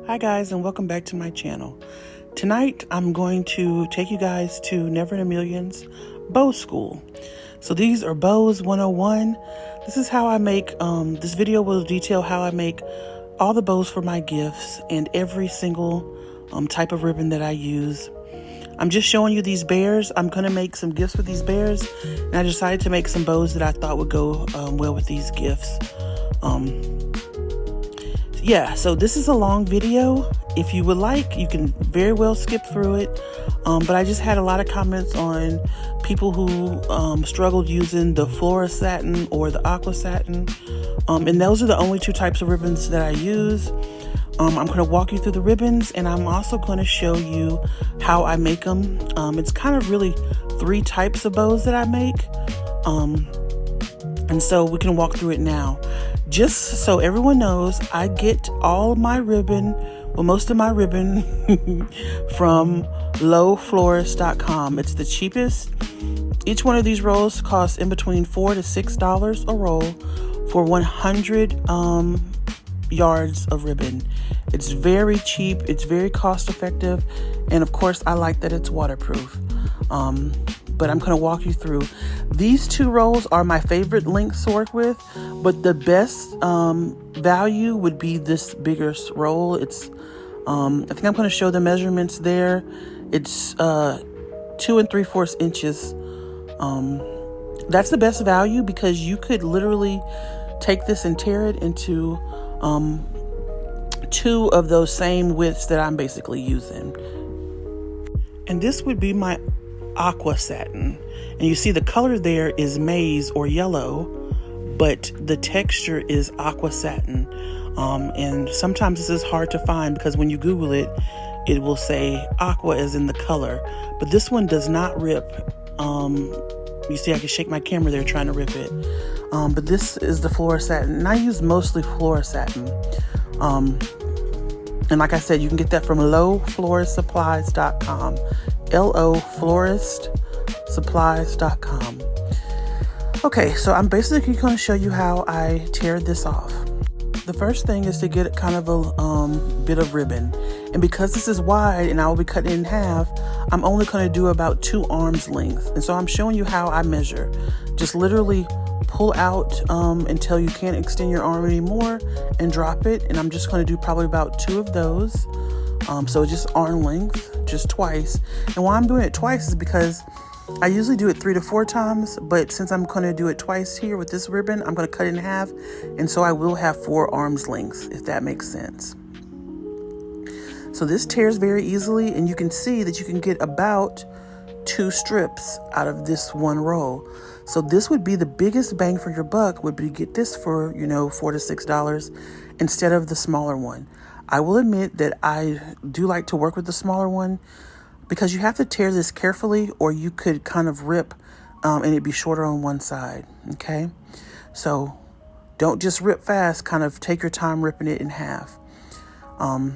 Hi guys, and welcome back to my channel. Tonight I'm going to take you guys to Never in a Million's bow school. So these are bows 101. This is how I make, this video will detail how I make all the bows for my gifts and every single type of ribbon that I use. I'm just showing you these bears. I'm going to make some gifts with these bears, and I decided to make some bows that I thought would go well with these gifts. Yeah, so this is a long video. If you would like, you can very well skip through it. But I just had a lot of comments on people who struggled using the Flora Satin or the Aqua Satin. And those are the only two types of ribbons that I use. I'm going to walk you through the ribbons, and I'm also going to show you how I make them. It's kind of really three types of bows that I make. And so we can walk through it now. Just so everyone knows, I get all of my ribbon, well, most of my ribbon from lowflorist.com. It's the cheapest. Each one of these rolls costs in between $4 to $6 a roll for 100 yards of ribbon. It's very cheap. It's very cost effective. And of course, I like that it's waterproof. But I'm going to walk you through. These two rolls are my favorite lengths to work with, but the best value would be this bigger roll. It's, I think I'm going to show the measurements there. It's 2 3/4 inches. That's the best value because you could literally take this and tear it into two of those same widths that I'm basically using. And this would be my Aqua Satin, and you see the color there is maize or yellow, but the texture is Aqua Satin. And sometimes this is hard to find because when you Google it, it will say aqua as in the color, but this one does not rip. You see I can shake my camera there trying to rip it, but this is the Flora Satin, and I use mostly Flora Satin. And like I said, you can get that from lowfloristsupplies.com. lowfloristsupplies.com. Okay, so I'm basically going to show you how I tear this off. The first thing is to get kind of a bit of ribbon. And because this is wide and I will be cutting it in half, I'm only going to do about 2 arms length. And so I'm showing you how I measure. Just literally pull out until you can't extend your arm anymore and drop it. And I'm just going to do probably about 2 of those. So just arm length, just twice. And why I'm doing it twice is because I usually do it 3 to 4 times, but since I'm going to do it twice here with this ribbon, I'm going to cut it in half. And so I will have 4 arms lengths, if that makes sense. So this tears very easily, and you can see that you can get about 2 strips out of this one roll. So this would be the biggest bang for your buck, would be get this for, $4 to $6 instead of the smaller one. I will admit that I do like to work with the smaller one because you have to tear this carefully, or you could kind of rip and it'd be shorter on one side. Okay, so don't just rip fast, kind of take your time ripping it in half. I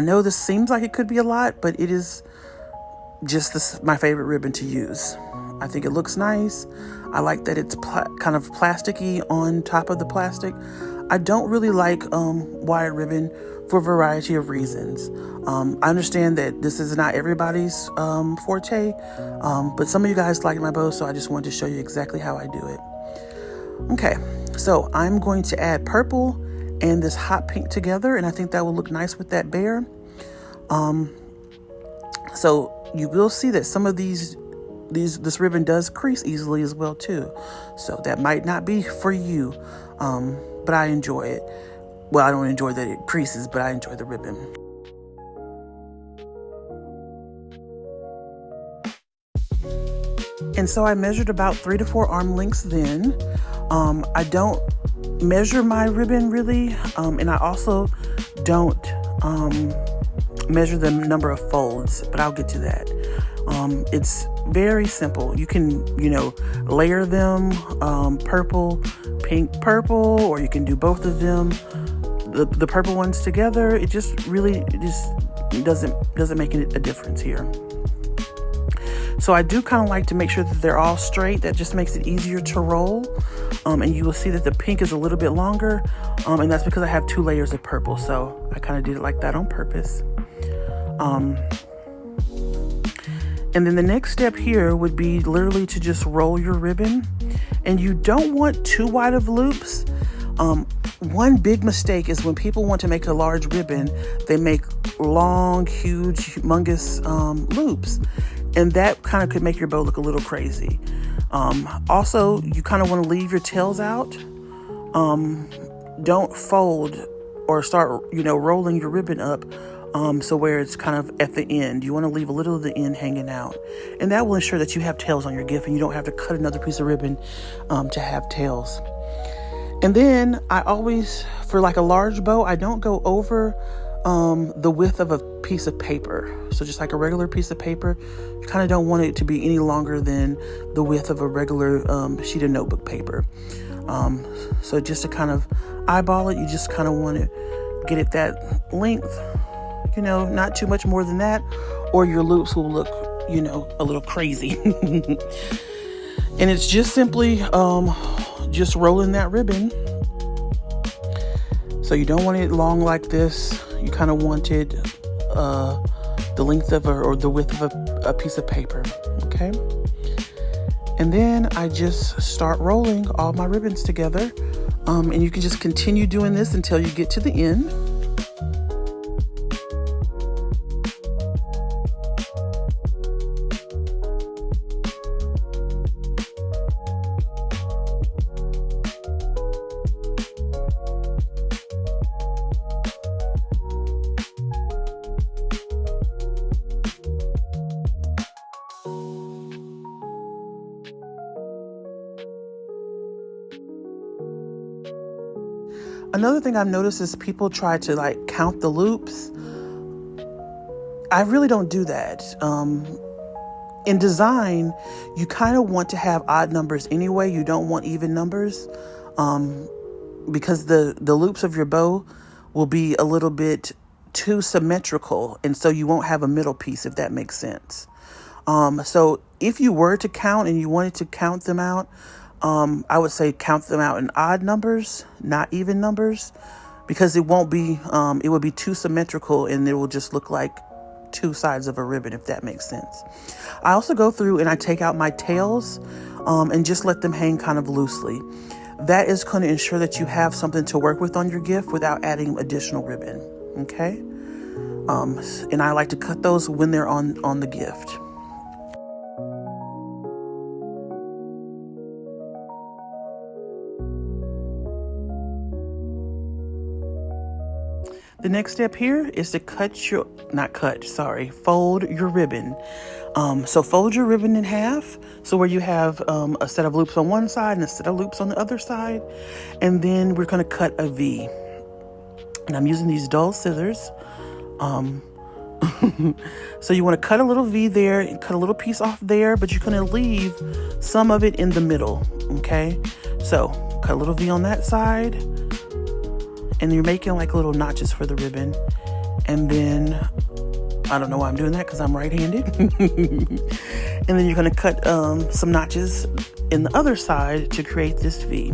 know this seems like it could be a lot, but it is just my favorite ribbon to use. I think it looks nice. I like that it's kind of plasticky on top of the plastic. I don't really like wire ribbon for a variety of reasons. I understand that this is not everybody's forte, but some of you guys like my bow, so I just wanted to show you exactly how I do it. Okay, so I'm going to add purple and this hot pink together, and I think that will look nice with that bear. So you will see that some of this ribbon does crease easily as well too. So that might not be for you, but I enjoy it. Well, I don't enjoy that it creases, but I enjoy the ribbon. And so I measured about 3 to 4 arm lengths then. I don't measure my ribbon really, and I also don't measure the number of folds, but I'll get to that. It's very simple. You can, layer them, purple, pink, purple, or you can do both of them. The purple ones together, it just doesn't make a difference here. So I do kind of like to make sure that they're all straight. That just makes it easier to roll. And you will see that the pink is a little bit longer, and that's because I have 2 layers of purple, so I kind of did it like that on purpose. And then the next step here would be literally to just roll your ribbon, and you don't want too wide of loops. One big mistake is when people want to make a large ribbon, they make long, huge, humongous loops, and that kind of could make your bow look a little crazy. Also, you kind of want to leave your tails out. Don't fold or start, rolling your ribbon up so where it's kind of at the end. You want to leave a little of the end hanging out, and that will ensure that you have tails on your gift and you don't have to cut another piece of ribbon to have tails. And then I always, for like a large bow, I don't go over the width of a piece of paper. So just like a regular piece of paper, you kind of don't want it to be any longer than the width of a regular sheet of notebook paper. So just to kind of eyeball it, you just kind of want to get it that length, not too much more than that, or your loops will look, a little crazy. And it's just simply just rolling that ribbon. So you don't want it long like this. You kind of want it the length of or the width of a piece of paper, okay? And then I just start rolling all my ribbons together, and you can just continue doing this until you get to the end. Another thing I've noticed is people try to count the loops. I really don't do that. In design, you kind of want to have odd numbers anyway. You don't want even numbers because the loops of your bow will be a little bit too symmetrical, and so you won't have a middle piece, if that makes sense. So if you were to count and you wanted to count them out, I would say count them out in odd numbers, not even numbers, because it won't be, it would be too symmetrical and it will just look like 2 sides of a ribbon, if that makes sense. I also go through and I take out my tails, and just let them hang kind of loosely. That is going to ensure that you have something to work with on your gift without adding additional ribbon. Okay. And I like to cut those when they're on the gift. The next step here is to fold your ribbon. So fold your ribbon in half. So where you have a set of loops on one side and a set of loops on the other side. And then we're going to cut a V. And I'm using these dull scissors. So you want to cut a little V there and cut a little piece off there, but you're going to leave some of it in the middle. Okay. So cut a little V on that side. And you're making like little notches for the ribbon. And then, I don't know why I'm doing that because I'm right-handed. And then you're going to cut some notches in the other side to create this V.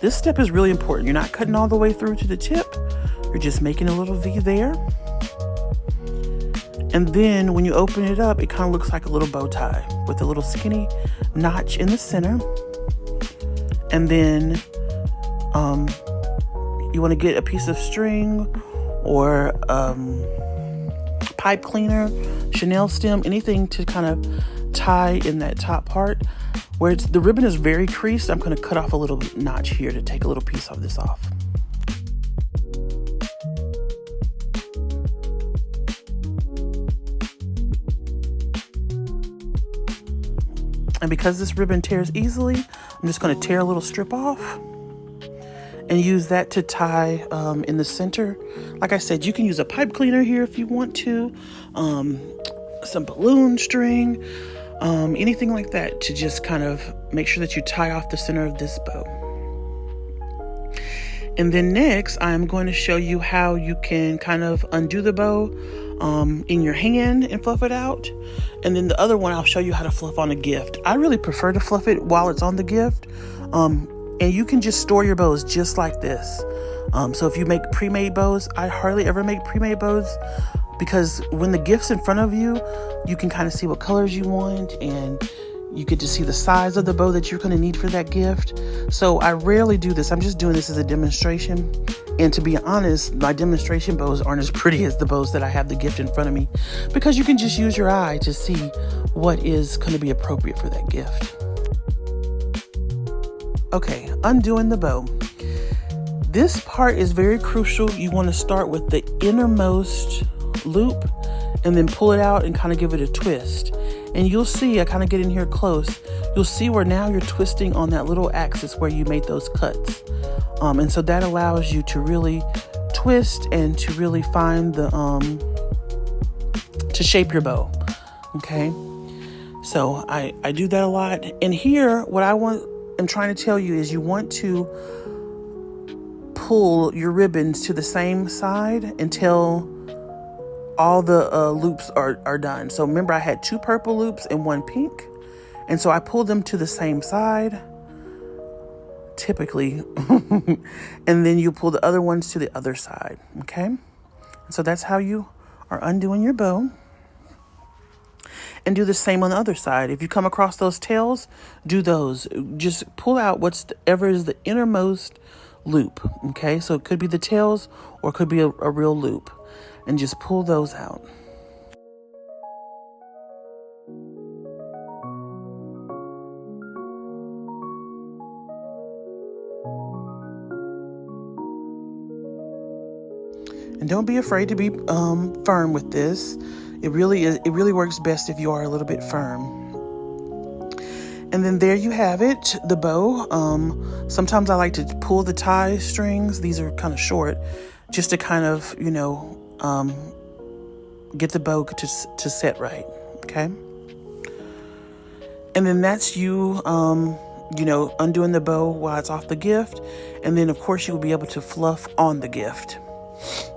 This step is really important. You're not cutting all the way through to the tip. You're just making a little V there. And then when you open it up, it kind of looks like a little bow tie with a little skinny notch in the center. And then, you want to get a piece of string or pipe cleaner, Chanel stem, anything to kind of tie in that top part. Where the ribbon is very creased, I'm going to cut off a little notch here to take a little piece of this off. And because this ribbon tears easily, I'm just going to tear a little strip off and use that to tie in the center. Like I said, you can use a pipe cleaner here if you want to, some balloon string, anything like that to just kind of make sure that you tie off the center of this bow. And then next, I'm going to show you how you can kind of undo the bow in your hand and fluff it out. And then the other one, I'll show you how to fluff on a gift. I really prefer to fluff it while it's on the gift. And you can just store your bows just like this. So if you make pre-made bows, I hardly ever make pre-made bows, because when the gift's in front of you, you can kind of see what colors you want, and you get to see the size of the bow that you're going to need for that gift. So I rarely do this. I'm just doing this as a demonstration. And to be honest, my demonstration bows aren't as pretty as the bows that I have the gift in front of me, because you can just use your eye to see what is going to be appropriate for that gift. Okay, undoing the bow. This part is very crucial. You want to start with the innermost loop and then pull it out and kind of give it a twist. And you'll see, I kind of get in here close, you'll see where now you're twisting on that little axis where you made those cuts. And so that allows you to really twist and to really find the, to shape your bow. Okay. So I do that a lot. And here, what I'm trying to tell you is you want to pull your ribbons to the same side until all the loops are done. So remember, I had 2 purple loops and 1 pink. And so I pulled them to the same side, typically. And then you pull the other ones to the other side. Okay. And so that's how you are undoing your bow. And do the same on the other side. If you come across those tails, do those. Just pull out whatever is the innermost loop. Okay, so it could be the tails or it could be a real loop. And just pull those out. And don't be afraid to be firm with this. It really works best if you are a little bit firm. And then there you have it, the bow. Sometimes I like to pull the tie strings. These are kind of short, just to kind of, get the bow to set right. Okay. And then that's you, undoing the bow while it's off the gift. And then of course you will be able to fluff on the gift.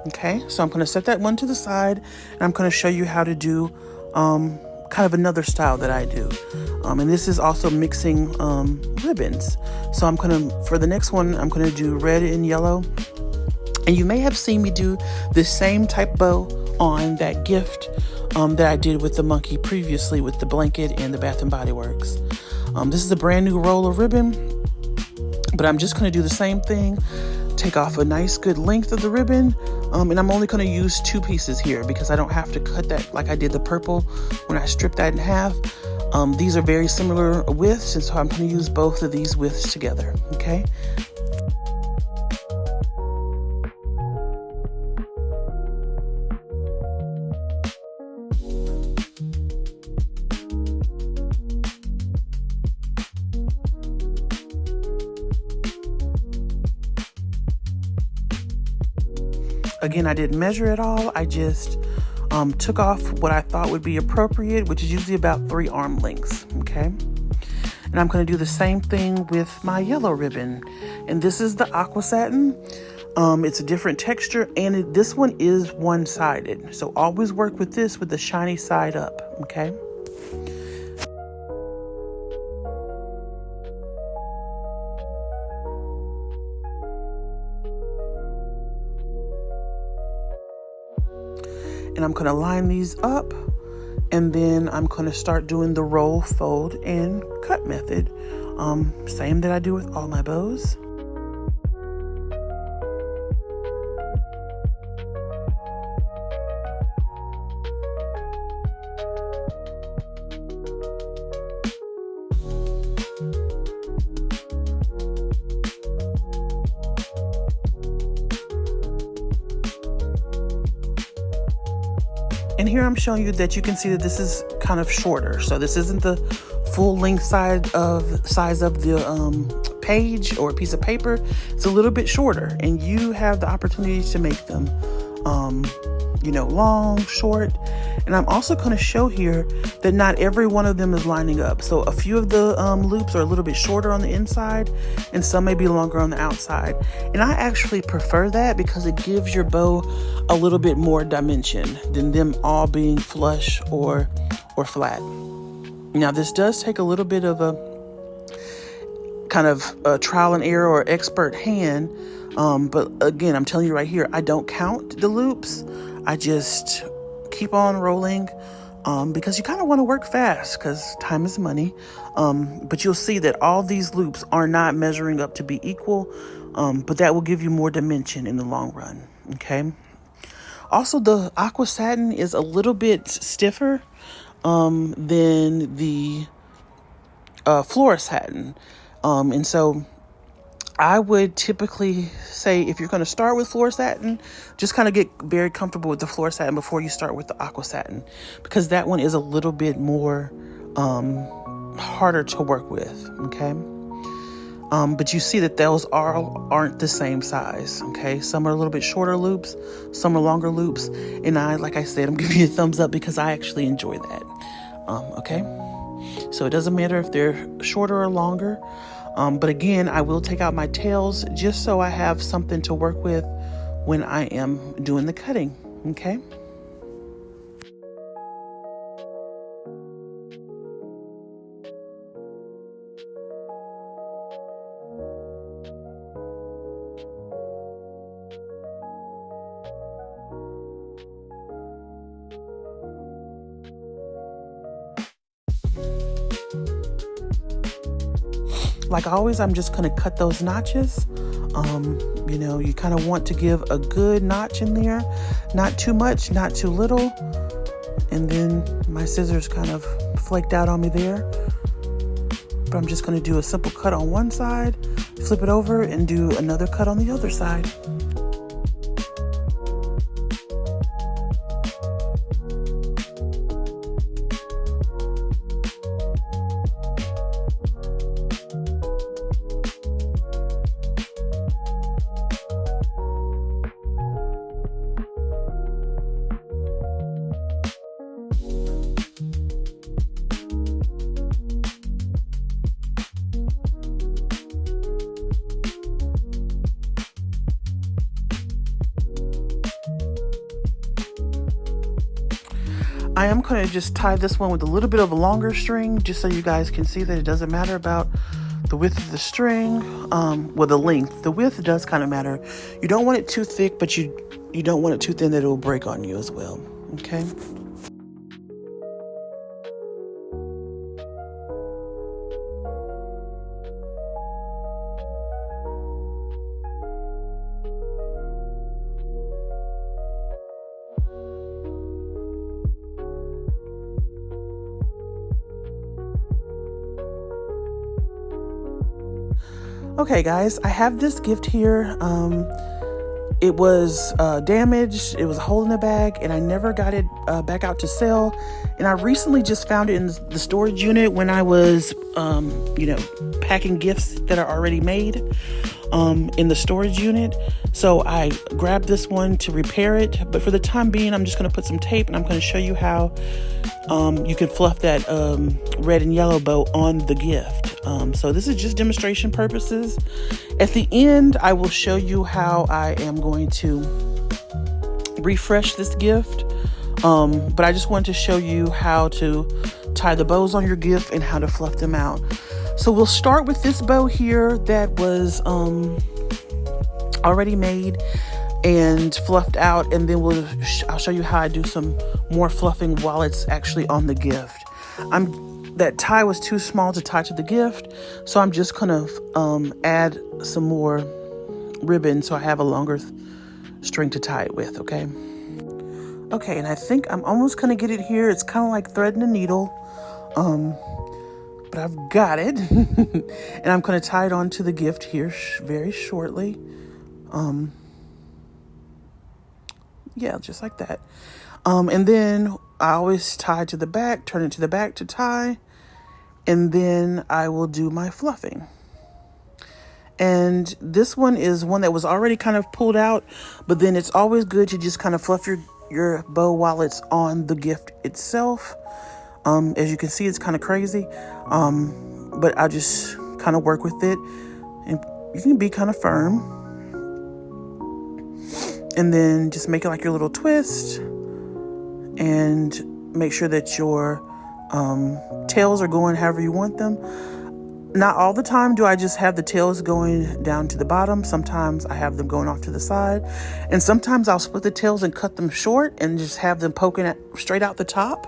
Okay, so I'm going to set that one to the side, and I'm going to show you how to do kind of another style that I do. And this is also mixing ribbons. So for the next one, I'm going to do red and yellow. And you may have seen me do this same type bow on that gift that I did with the monkey previously with the blanket and the Bath & Body Works. This is a brand new roll of ribbon, but I'm just going to do the same thing. Take off a nice good length of the ribbon, and I'm only going to use 2 pieces here because I don't have to cut that like I did the purple when I stripped that in half. These are very similar widths, and so I'm going to use both of these widths together. Okay. Again, I didn't measure it all. I just took off what I thought would be appropriate, which is usually about 3 arm lengths. Okay. And I'm going to do the same thing with my yellow ribbon. And this is the aqua satin. It's a different texture, and this one is one-sided. So always work with this with the shiny side up. Okay. And I'm going to line these up, and then I'm going to start doing the roll, fold, and cut method. Same that I do with all my bows. And here I'm showing you that you can see that this is kind of shorter. So this isn't the full length size of the page or piece of paper. It's a little bit shorter, and you have the opportunity to make them, long, short, And I'm also going to show here that not every one of them is lining up. So a few of the loops are a little bit shorter on the inside and some may be longer on the outside. And I actually prefer that because it gives your bow a little bit more dimension than them all being flush or flat. Now this does take a little bit of a kind of a trial and error or expert hand. But again, I'm telling you right here, I don't count the loops. I just keep on rolling because you kind of want to work fast because time is money. But you'll see that all these loops are not measuring up to be equal, but that will give you more dimension in the long run. Okay. Also, the aqua satin is a little bit stiffer than the flora satin. And so I would typically say if you're going to start with flora satin, just kind of get very comfortable with the flora satin before you start with the aqua satin, because that one is a little bit more harder to work with. Okay. But you see that those aren't the same size. Okay. Some are a little bit shorter loops, some are longer loops. And like I said, I'm giving you a thumbs up because I actually enjoy that. Okay. So it doesn't matter if they're shorter or longer. But again, I will take out my tails just so I have something to work with when I am doing the cutting. Okay. Like always, I'm just going to cut those notches. You kind of want to give a good notch in there, not too much, not too little. And then my scissors kind of flaked out on me there. But I'm just going to do a simple cut on one side, flip it over and do another cut on the other side. I am going to just tie this one with a little bit of a longer string, just so you guys can see that it doesn't matter about the width of the string, well, the length. The width does kind of matter. You don't want it too thick, but you don't want it too thin that it will break on you as well. Okay. Okay, guys, I have this gift here. It was damaged. It was a hole in the bag, and I never got it back out to sell. And I recently just found it in the storage unit when I was, packing gifts that are already made in the storage unit. So I grabbed this one to repair it. But for the time being, I'm just going to put some tape, and I'm going to show you how you can fluff that red and yellow bow on the gift. So this is just demonstration purposes. At the end, I will show you how I am going to refresh this gift. But I just wanted to show you how to tie the bows on your gift and how to fluff them out. So we'll start with this bow here that was already made and fluffed out, and then I'll show you how I do some more fluffing while it's actually on the gift. That tie was too small to tie to the gift, so I'm just gonna add some more ribbon so I have a longer string to tie it with. Okay, and I think I'm almost gonna get it here. It's kind of like threading a needle, but I've got it. And I'm gonna tie it onto the gift here very shortly. Yeah, just like that. And then I always tie to the back, turn it to the back to tie, and then I will do my fluffing. And this one is one that was already kind of pulled out, but then it's always good to just kind of fluff your bow while it's on the gift itself. As you can see, it's kind of crazy, but I'll just kind of work with it, and you can be kind of firm, and then just make it like your little twist, and make sure that your tails are going however you want them. Not all the time do I just have the tails going down to the bottom. Sometimes I have them going off to the side, and sometimes I'll split the tails and cut them short and just have them poking straight out the top.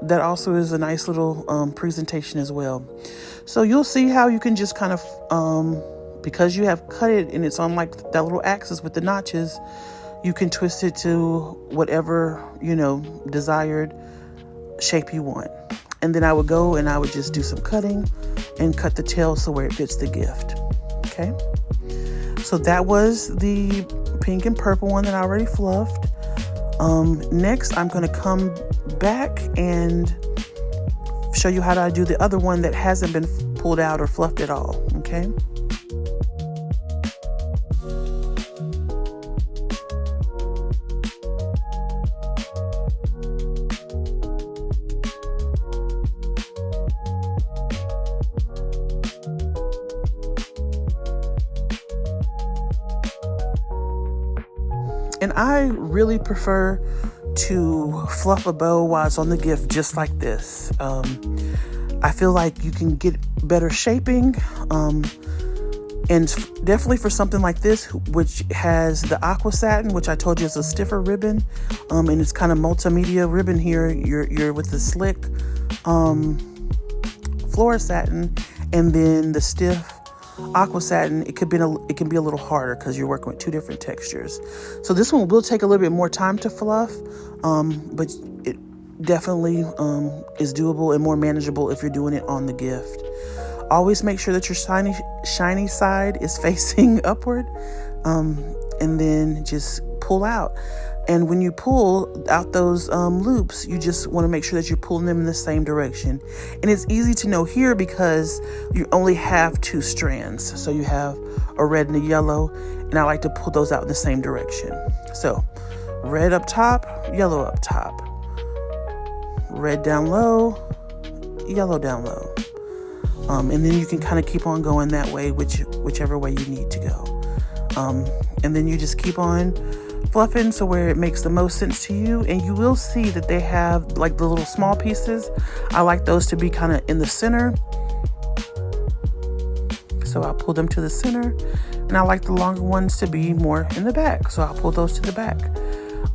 That also is a nice little presentation as well. So you'll see how you can just kind of, because you have cut it and it's on like that little axis with the notches, you can twist it to whatever, desired shape you want. And then I would go and I would just do some cutting and cut the tail so where it fits the gift. Okay. So that was the pink and purple one that I already fluffed. Next, I'm going to come back and show you how to do the other one that hasn't been pulled out or fluffed at all. Okay. And I really prefer to fluff a bow while it's on the gift just like this. I feel like you can get better shaping, and definitely for something like this, which has the aqua satin, which I told you is a stiffer ribbon, and it's kind of multimedia ribbon here. You're with the slick flora satin, and then the stiff aqua satin. It can be a little harder because you're working with two different textures. So this one will take a little bit more time to fluff, but it definitely is doable and more manageable if you're doing it on the gift. Always make sure that your shiny side is facing upward, and then just pull out. And when you pull out those loops, you just want to make sure that you're pulling them in the same direction. And it's easy to know here because you only have two strands. So you have a red and a yellow, and I like to pull those out in the same direction. So red up top, yellow up top, red down low, yellow down low. And then you can kind of keep on going that way, whichever way you need to go. And then you just keep on fluffing so where it makes the most sense to you. And you will see that they have like the little small pieces. I like those to be kind of in the center. So I'll pull them to the center. And I like the longer ones to be more in the back. So I'll pull those to the back.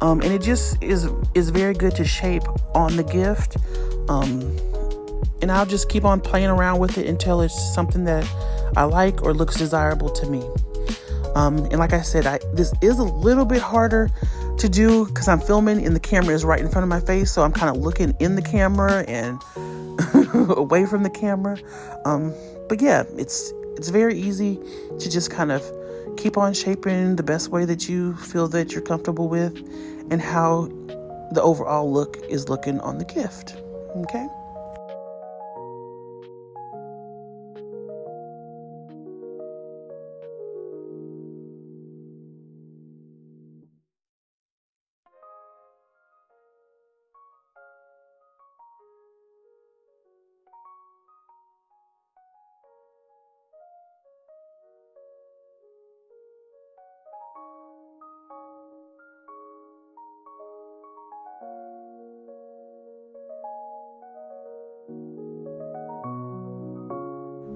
And it just is very good to shape on the gift. And I'll just keep on playing around with it until it's something that I like or looks desirable to me. And like I said, this is a little bit harder to do because I'm filming and the camera is right in front of my face. So I'm kind of looking in the camera and away from the camera. But yeah, it's very easy to just kind of keep on shaping the best way that you feel that you're comfortable with and how the overall look is looking on the gift. Okay.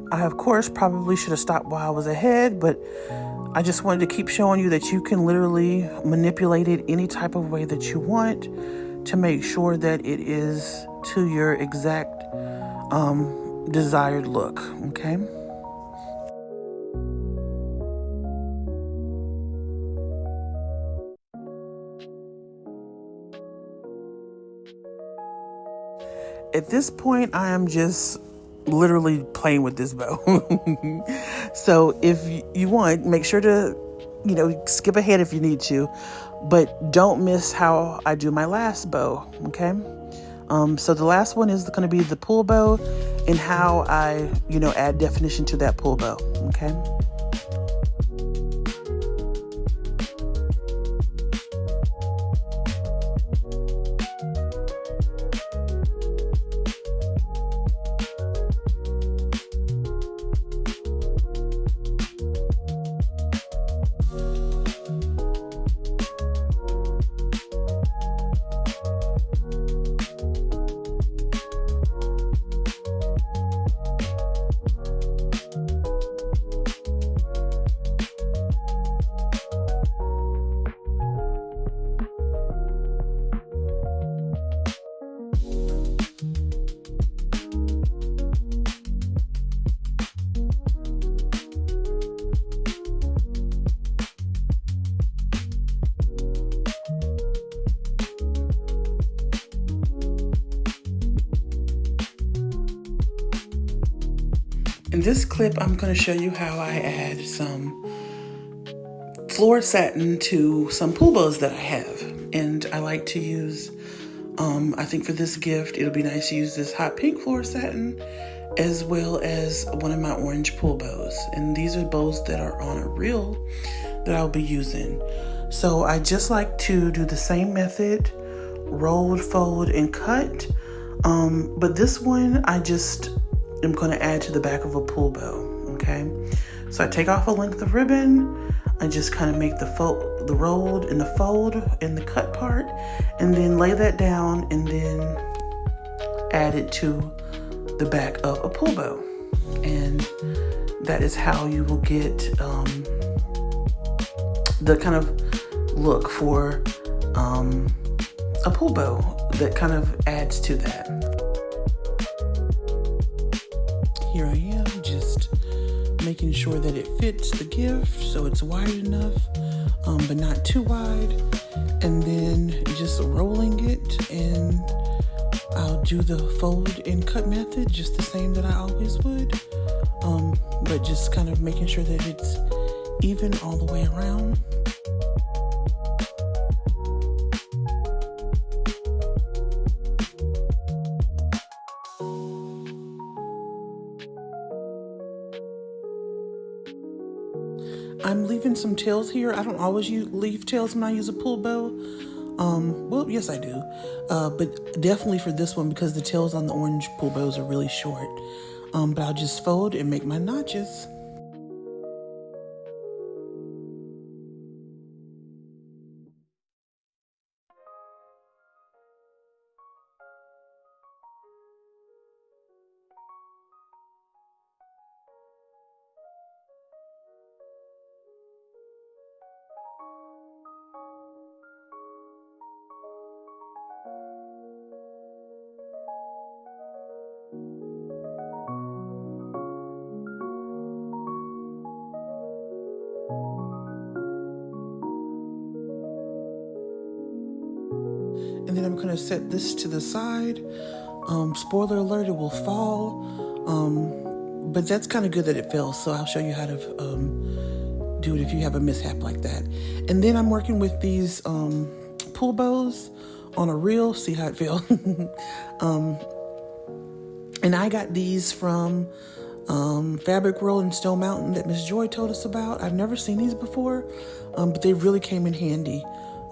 I, of course, probably should have stopped while I was ahead, but I just wanted to keep showing you that you can literally manipulate it any type of way that you want to make sure that it is to your exact desired look, okay? At this point, I am just literally playing with this bow. So if you want, make sure to, skip ahead if you need to, but don't miss how I do my last bow. Okay. So the last one is going to be the pull bow, and how I, add definition to that pull bow, okay? In this clip, I'm going to show you how I add some floor satin to some pull bows that I have. And I like to use, I think for this gift, it'll be nice to use this hot pink floor satin as well as one of my orange pull bows. And these are bows that are on a reel that I'll be using. So I just like to do the same method, roll, fold, and cut. But this one, I'm going to add to the back of a pull bow, okay? So I take off a length of ribbon, I just kind of make the rolled and the fold and the cut part, and then lay that down and then add it to the back of a pull bow. And that is how you will get the kind of look for a pull bow that kind of adds to that. Here I am, just making sure that it fits the gift so it's wide enough, but not too wide. And then just rolling it, and I'll do the fold and cut method just the same that I always would, but just kind of making sure that it's even all the way around. I'm leaving some tails here. I don't always leave tails when I use a pull bow. Well, yes, I do. But definitely for this one, because the tails on the orange pull bows are really short. But I'll just fold and make my notches. And then I'm going to set this to the side. Spoiler alert, it will fall. But that's kind of good that it fell, so I'll show you how to do it if you have a mishap like that. And then I'm working with these pull bows on a reel. See how it fell? And I got these from Fabric Roll in Stone Mountain that Miss Joy told us about. I've never seen these before, but they really came in handy.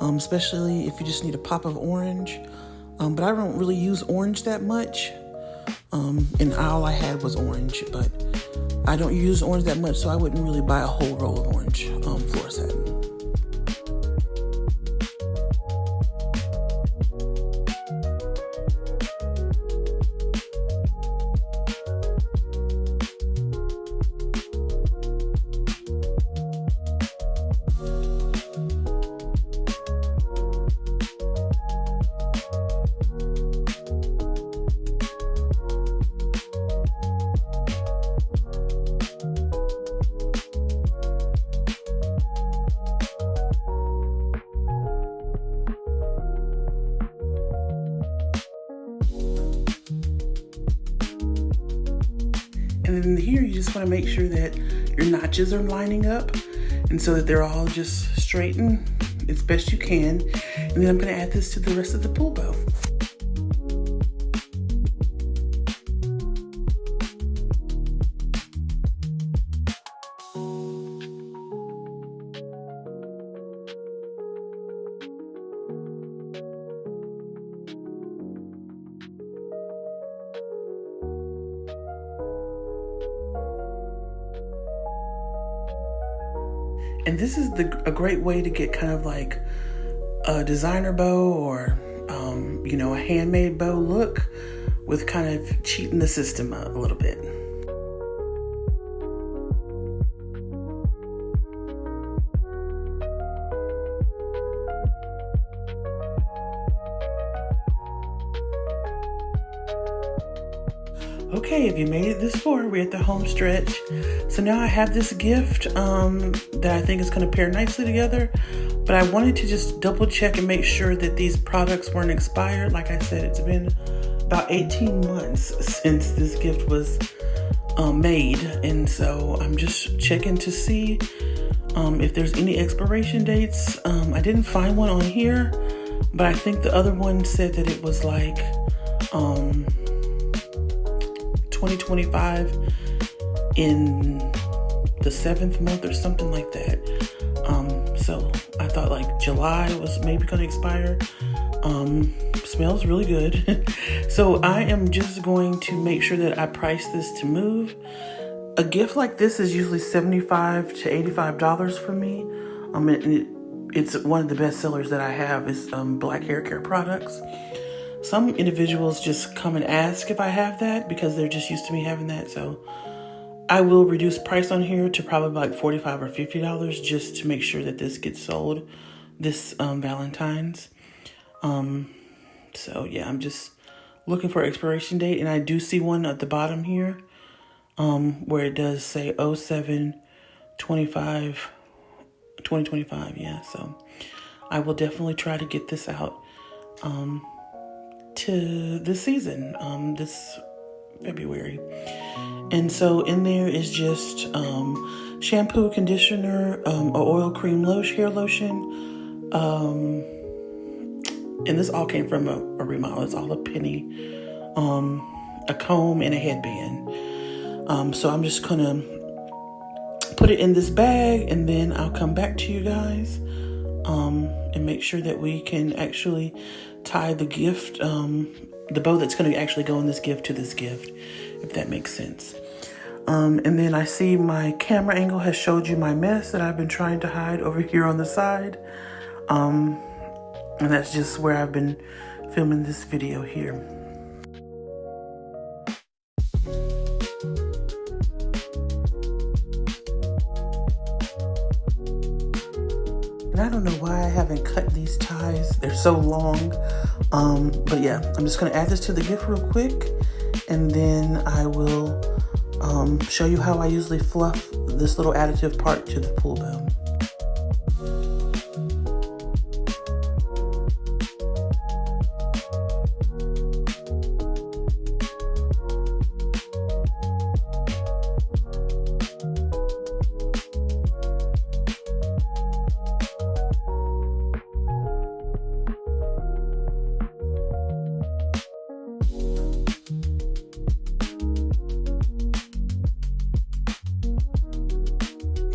Especially if you just need a pop of orange. But I don't really use orange that much. And all I had was orange, but I don't use orange that much, so I wouldn't really buy a whole roll of orange floor satin. And then here you just want to make sure that your notches are lining up, and so that they're all just straightened as best you can. And then I'm going to add this to the rest of the pull bow. And this is a great way to get kind of like a designer bow or, you know, a handmade bow look with kind of cheating the system a little bit. Okay, if you made it this far, we're at the home stretch. So now I have this gift that I think is going to pair nicely together. But I wanted to just double check and make sure that these products weren't expired. Like I said, it's been about 18 months since this gift was made. And so I'm just checking to see if there's any expiration dates. I didn't find one on here, but I think the other one said that it was like 2025 in the 7th month or something like that. So I thought like July was maybe going to expire. Smells really good. So I am just going to make sure that I price this to move. A gift like this is usually $75 to $85 for me. It's one of the best sellers that I have is black hair care products. Some individuals just come and ask if I have that because they're just used to me having that. So I will reduce price on here to probably like $45 or $50 just to make sure that this gets sold this Valentine's. So yeah, I'm just looking for expiration date, and I do see one at the bottom here where it does say 07/25/2025. Yeah, so I will definitely try to get this out to this season, this February. And so in there is just shampoo, conditioner, a oil cream hair lotion, and this all came from a remodel. It's all a penny, a comb, and a headband. So I'm just gonna put it in this bag, and then I'll come back to you guys and make sure that we can actually tie the gift, the bow that's going to actually go in this gift to this gift, if that makes sense. And then I see my camera angle has showed you my mess that I've been trying to hide over here on the side. And that's just where I've been filming this video here. And I don't know why I haven't cut these ties. They're so long. But yeah, I'm just going to add this to the gift real quick. And then I will show you how I usually fluff this little additive part to the pull bow.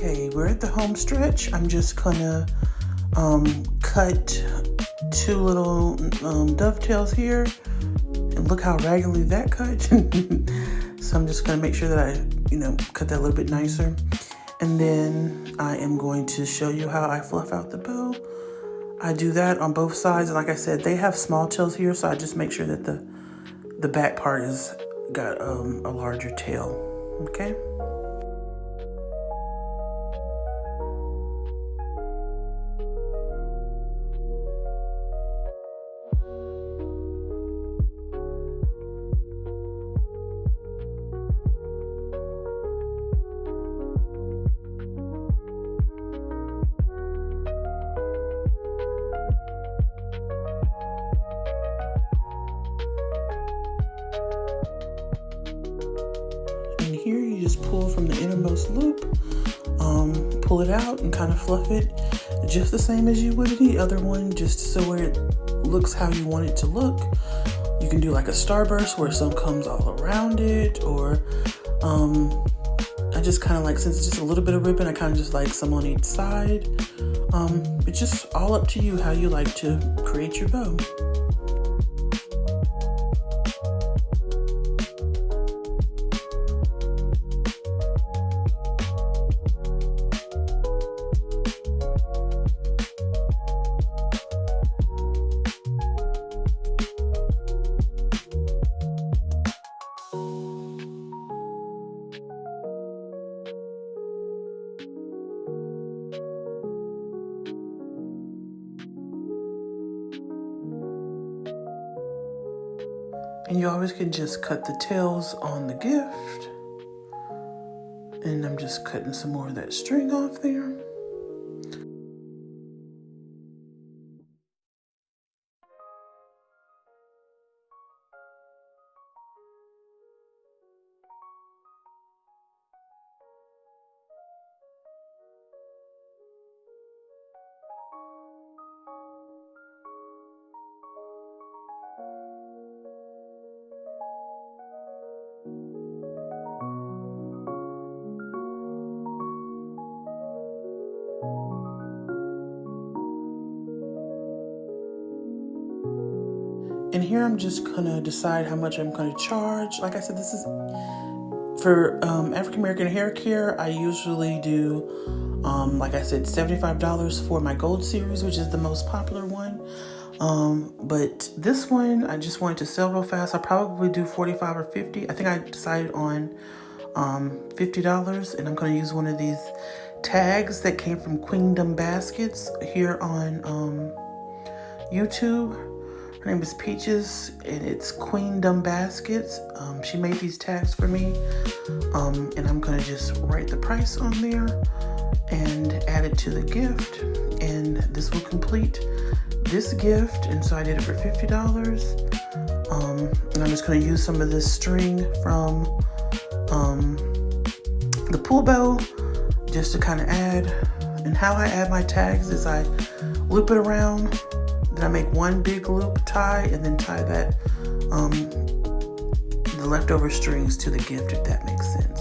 Okay, we're at the home stretch. I'm just gonna cut two little dovetails here, and look how raggedly that cut. So I'm just gonna make sure that I, cut that a little bit nicer. And then I am going to show you how I fluff out the bow. I do that on both sides. And like I said, they have small tails here, so I just make sure that the back part has got a larger tail, okay? Here you just pull from the innermost loop, pull it out and kind of fluff it just the same as you would any other one, just so where it looks how you want it to look. You can do like a starburst where some comes all around it, or I just kind of like, since it's just a little bit of ribbon, I kind of just like some on each side. It's just all up to you how you like to create your bow. And you always can just cut the tails on the gift. And I'm just cutting some more of that string off there. And here I'm just gonna decide how much I'm gonna charge. Like I said, this is for African American hair care. I usually do, like I said, $75 for my gold series, which is the most popular one. But this one, I just wanted to sell real fast. I'll probably do 45 or 50. I think I decided on $50, and I'm gonna use one of these tags that came from Queendom Baskets here on YouTube. Her name is Peaches, and it's Queendom Baskets. She made these tags for me, and I'm gonna just write the price on there and add it to the gift, and this will complete this gift. And so I did it for $50, and I'm just gonna use some of this string from the pool bow just to kind of add. And how I add my tags is I loop it around, then I make one big loop tie, and then tie that the leftover strings to the gift, if that makes sense.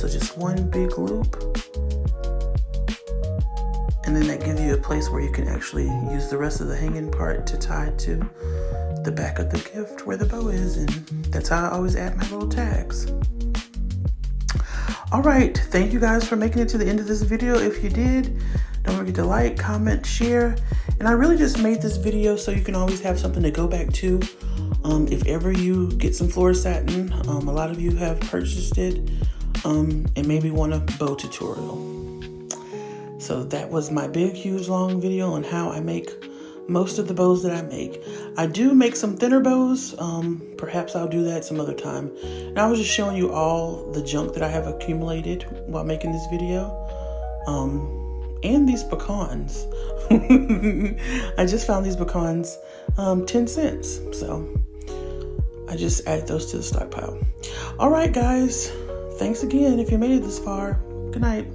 So just one big loop, and then that gives you a place where you can actually use the rest of the hanging part to tie to the back of the gift where the bow is. And that's how I always add my little tags. All right, thank you guys for making it to the end of this video. If you did, don't forget to like, comment, share. And I really just made this video so you can always have something to go back to. If ever you get some floor satin, a lot of you have purchased it, and maybe want a bow tutorial. So that was my big, huge, long video on how I make most of the bows that I make. I do make some thinner bows. Perhaps I'll do that some other time. And I was just showing you all the junk that I have accumulated while making this video. And these pecans. I just found these pecans 10 cents. So I just added those to the stockpile. All right, guys. Thanks again if you made it this far. Good night.